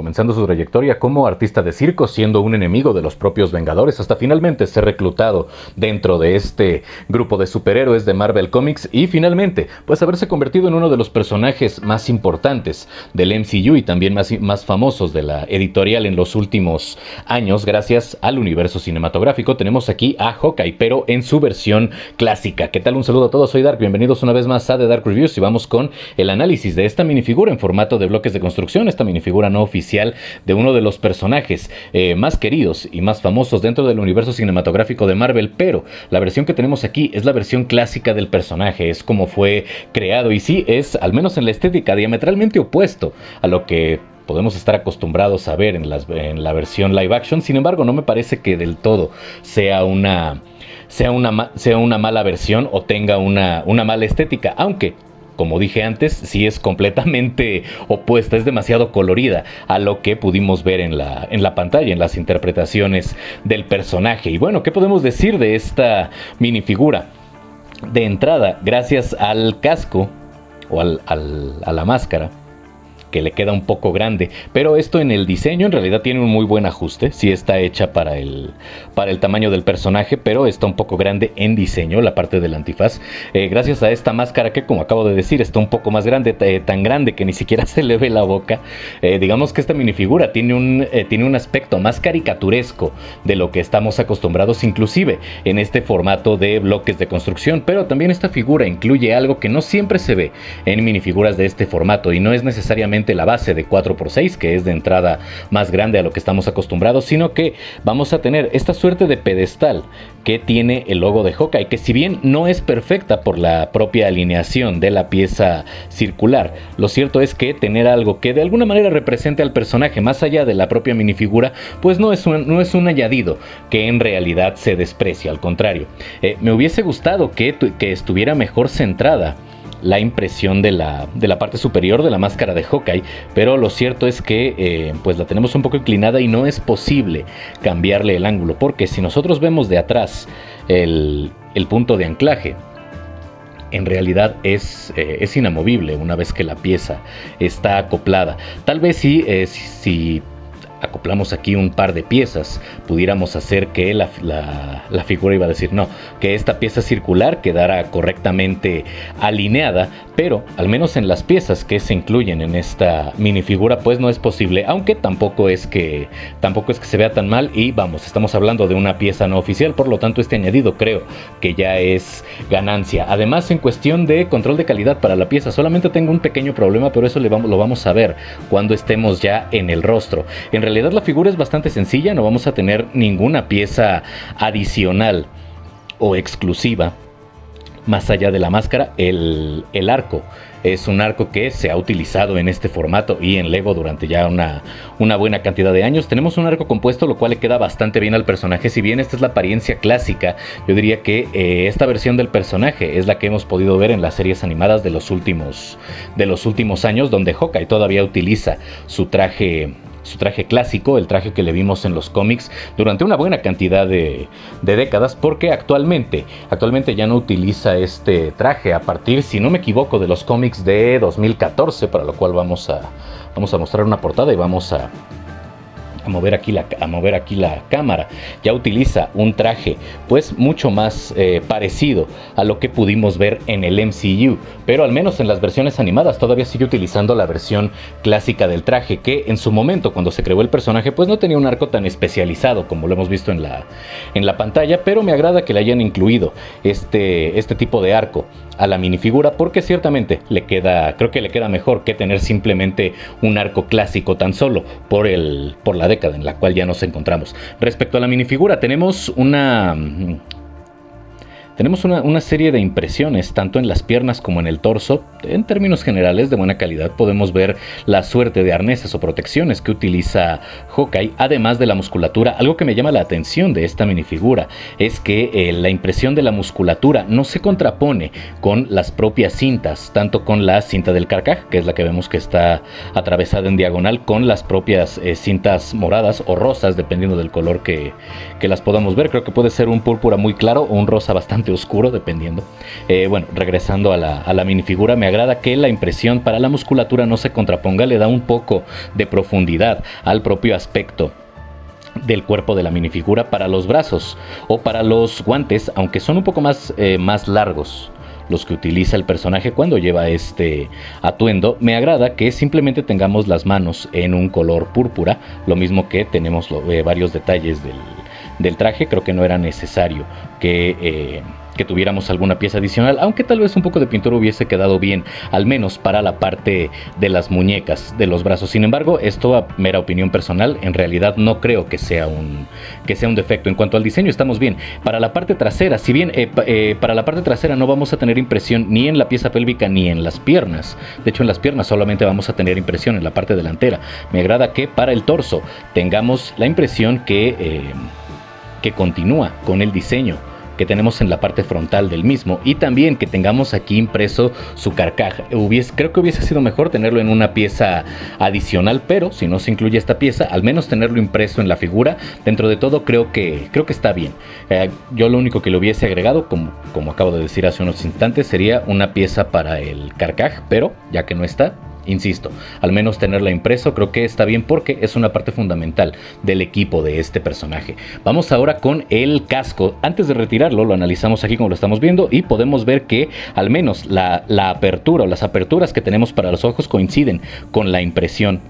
comenzando su trayectoria como artista de circo, siendo un enemigo de los propios Vengadores, hasta finalmente ser reclutado dentro de este grupo de superhéroes de Marvel Comics y finalmente pues haberse convertido en uno de los personajes más importantes del MCU y también más famosos de la editorial en los últimos años gracias al universo cinematográfico. Tenemos aquí a Hawkeye, pero en su versión clásica. ¿Qué tal? Un saludo a todos, soy Dark, bienvenidos una vez más a The Dark Reviews y vamos con el análisis de esta minifigura en formato de bloques de construcción, esta minifigura no oficial de uno de los personajes más queridos y más famosos dentro del universo cinematográfico de Marvel, pero la versión que tenemos aquí es la versión clásica del personaje, es como fue creado y sí, es, al menos en la estética, diametralmente opuesto a lo que podemos estar acostumbrados a ver en la versión live action. Sin embargo, no me parece que del todo sea una mala versión o tenga una mala estética, aunque como dije antes, sí es completamente opuesta, es demasiado colorida a lo que pudimos ver en la pantalla, en las interpretaciones del personaje. Y bueno, ¿qué podemos decir de esta minifigura? De entrada, gracias al casco o a la máscara, que le queda un poco grande, pero esto en el diseño en realidad tiene un muy buen ajuste, sí está hecha para el tamaño del personaje, pero está un poco grande en diseño, la parte del antifaz, gracias a esta máscara que, como acabo de decir, está un poco más grande, tan grande que ni siquiera se le ve la boca. Digamos que esta minifigura tiene un aspecto más caricaturesco de lo que estamos acostumbrados, inclusive en este formato de bloques de construcción, pero también esta figura incluye algo que no siempre se ve en minifiguras de este formato y no es necesariamente la base de 4x6, que es de entrada más grande a lo que estamos acostumbrados, sino que vamos a tener esta suerte de pedestal que tiene el logo de Hawkeye, que si bien no es perfecta por la propia alineación de la pieza circular, lo cierto es que tener algo que de alguna manera represente al personaje más allá de la propia minifigura, pues no es un añadido que en realidad se desprecia, al contrario. Me hubiese gustado que estuviera mejor centrada la impresión de la parte superior de la máscara de Hawkeye, pero lo cierto es que pues la tenemos un poco inclinada y no es posible cambiarle el ángulo, porque si nosotros vemos de atrás el punto de anclaje, en realidad es inamovible una vez que la pieza está acoplada. Tal vez si acoplamos aquí un par de piezas, pudiéramos hacer que la figura, iba a decir no, que esta pieza circular quedara correctamente alineada, pero al menos en las piezas que se incluyen en esta minifigura pues no es posible, aunque tampoco es que se vea tan mal y vamos, estamos hablando de una pieza no oficial, por lo tanto este añadido creo que ya es ganancia. Además, en cuestión de control de calidad para la pieza, solamente tengo un pequeño problema, pero eso lo vamos a ver cuando estemos ya en el rostro. En realidad la figura es bastante sencilla, no vamos a tener ninguna pieza adicional o exclusiva más allá de la máscara. El arco es un arco que se ha utilizado en este formato y en Lego durante ya una buena cantidad de años. Tenemos un arco compuesto, lo cual le queda bastante bien al personaje. Si bien esta es la apariencia clásica, yo diría que esta versión del personaje es la que hemos podido ver en las series animadas de los últimos años, donde Hawkeye todavía utiliza su traje clásico, el traje que le vimos en los cómics durante una buena cantidad de décadas, porque actualmente ya no utiliza este traje a partir, si no me equivoco, de los cómics de 2014, para lo cual vamos a mostrar una portada y vamos a mover aquí la cámara. Ya utiliza un traje pues mucho más parecido a lo que pudimos ver en el MCU, pero al menos en las versiones animadas todavía sigue utilizando la versión clásica del traje, que en su momento, cuando se creó el personaje, pues no tenía un arco tan especializado como lo hemos visto en la pantalla, pero me agrada que le hayan incluido este tipo de arco a la minifigura, porque ciertamente creo que le queda mejor que tener simplemente un arco clásico tan solo por la década en la cual ya nos encontramos. Respecto a la minifigura, tenemos una serie de impresiones tanto en las piernas como en el torso, en términos generales de buena calidad. Podemos ver la suerte de arneses o protecciones que utiliza Hawkeye, además de la musculatura. Algo que me llama la atención de esta minifigura es que la impresión de la musculatura no se contrapone con las propias cintas, tanto con la cinta del carcaj, que es la que vemos que está atravesada en diagonal, con las propias cintas moradas o rosas, dependiendo del color que las podamos ver. Creo que puede ser un púrpura muy claro o un rosa bastante bastante oscuro dependiendo. Bueno, regresando a la minifigura, me agrada que la impresión para la musculatura no se contraponga, le da un poco de profundidad al propio aspecto del cuerpo de la minifigura. Para los brazos o para los guantes, aunque son un poco más largos los que utiliza el personaje cuando lleva este atuendo, me agrada que simplemente tengamos las manos en un color púrpura, lo mismo que tenemos varios detalles del traje. Creo que no era necesario que tuviéramos alguna pieza adicional, aunque tal vez un poco de pintura hubiese quedado bien, al menos para la parte de las muñecas, de los brazos. Sin embargo, esto a mera opinión personal, en realidad no creo que sea un defecto. En cuanto al diseño, estamos bien. Para la parte trasera, si bien para la parte trasera no vamos a tener impresión ni en la pieza pélvica ni en las piernas, de hecho en las piernas solamente vamos a tener impresión en la parte delantera. Me agrada que para el torso tengamos la impresión que continúa con el diseño que tenemos en la parte frontal del mismo, y también que tengamos aquí impreso su carcaj. Creo que hubiese sido mejor tenerlo en una pieza adicional, pero si no se incluye esta pieza, al menos tenerlo impreso en la figura. Dentro de todo creo que está bien. Yo lo único que le hubiese agregado, como acabo de decir hace unos instantes, sería una pieza para el carcaj, pero ya que no está, insisto, al menos tenerla impreso creo que está bien, porque es una parte fundamental del equipo de este personaje. Vamos ahora con el casco. Antes de retirarlo, lo analizamos aquí como lo estamos viendo, y podemos ver que al menos la apertura o las aperturas que tenemos para los ojos coinciden con la impresión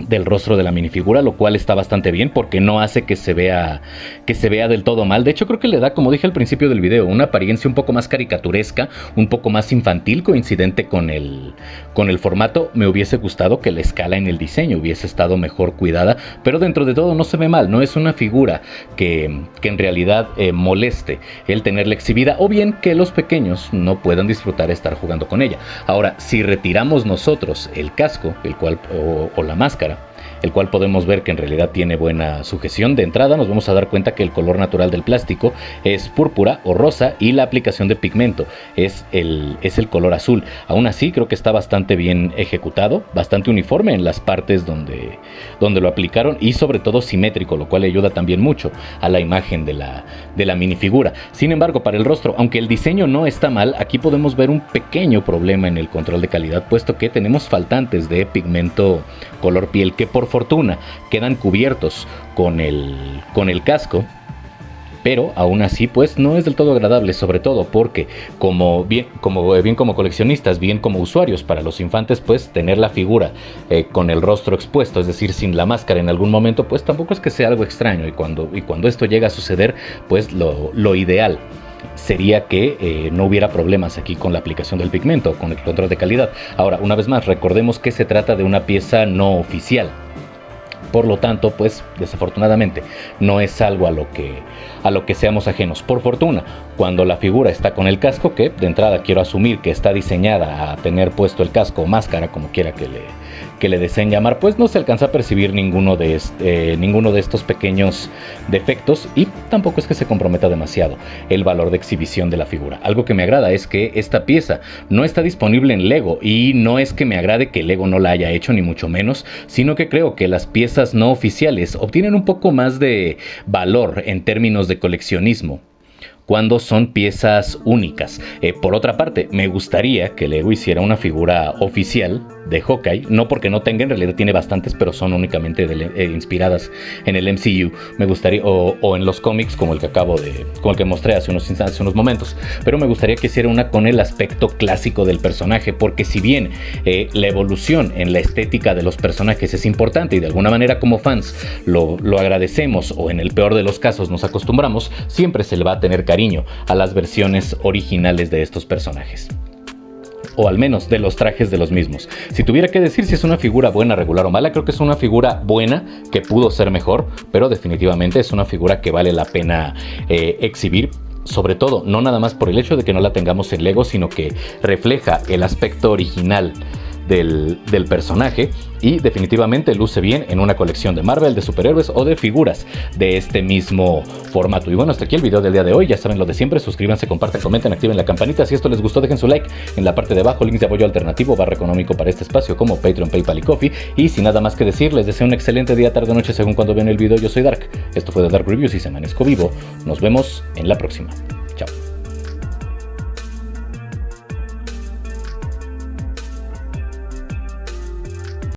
del rostro de la minifigura, lo cual está bastante bien porque no hace que se vea del todo mal. De hecho, creo que le da, como dije al principio del video, una apariencia un poco más caricaturesca, un poco más infantil, coincidente con el formato. Me hubiese gustado que la escala en el diseño hubiese estado mejor cuidada, pero dentro de todo no se ve mal. No es una figura que en realidad moleste el tenerla exhibida, o bien que los pequeños no puedan disfrutar estar jugando con ella. Ahora, si retiramos nosotros el casco, el cual o la máscara, el cual podemos ver que en realidad tiene buena sujeción, de entrada nos vamos a dar cuenta que el color natural del plástico es púrpura o rosa, y la aplicación de pigmento es el color azul. Aún así creo que está bastante bien ejecutado, bastante uniforme en las partes donde lo aplicaron, y sobre todo simétrico, lo cual ayuda también mucho a la imagen de la minifigura. Sin embargo, para el rostro, aunque el diseño no está mal, aquí podemos ver un pequeño problema en el control de calidad, puesto que tenemos faltantes de pigmento color piel que por fortuna quedan cubiertos con el casco, pero aún así pues no es del todo agradable, sobre todo porque como coleccionistas, bien como usuarios, para los infantes, pues tener la figura con el rostro expuesto, es decir, sin la máscara en algún momento, pues tampoco es que sea algo extraño, y cuando esto llega a suceder, pues lo ideal sería que no hubiera problemas aquí con la aplicación del pigmento, con el control de calidad. Ahora, una vez más, recordemos que se trata de una pieza no oficial. Por lo tanto, pues desafortunadamente no es algo a lo que seamos ajenos. Por fortuna, cuando la figura está con el casco, que de entrada quiero asumir que está diseñada a tener puesto el casco o máscara, como quiera que le deseen llamar, pues no se alcanza a percibir ninguno de estos pequeños defectos, y tampoco es que se comprometa demasiado el valor de exhibición de la figura. Algo que me agrada es que esta pieza no está disponible en Lego, y no es que me agrade que Lego no la haya hecho, ni mucho menos, sino que creo que las piezas no oficiales obtienen un poco más de valor en términos de coleccionismo cuando son piezas únicas. Por otra parte, me gustaría que Lego hiciera una figura oficial de Hawkeye, no porque no tenga, en realidad tiene bastantes, pero son únicamente inspiradas en el MCU. Me gustaría, o en los cómics como el que mostré hace unos momentos, pero me gustaría que hiciera una con el aspecto clásico del personaje, porque si bien la evolución en la estética de los personajes es importante, y de alguna manera como fans lo agradecemos, o en el peor de los casos nos acostumbramos, siempre se le va a tener cariño a las versiones originales de estos personajes, o al menos de los trajes de los mismos. Si tuviera que decir si es una figura buena, regular o mala, creo que es una figura buena que pudo ser mejor, pero definitivamente es una figura que vale la pena exhibir. Sobre todo, no nada más por el hecho de que no la tengamos en Lego, sino que refleja el aspecto original del personaje, y definitivamente luce bien en una colección de Marvel, de superhéroes o de figuras de este mismo formato. Y bueno, hasta aquí el video del día de hoy. Ya saben lo de siempre: suscríbanse, compartan, comenten, activen la campanita. Si esto les gustó, dejen su like. En la parte de abajo, links de apoyo alternativo / económico para este espacio, como Patreon, PayPal y Ko-fi. Y sin nada más que decir, les deseo un excelente día, tarde o noche, según cuando vean el video. Yo soy Dark, esto fue The Dark Reviews y se amanezco vivo. Nos vemos en la próxima.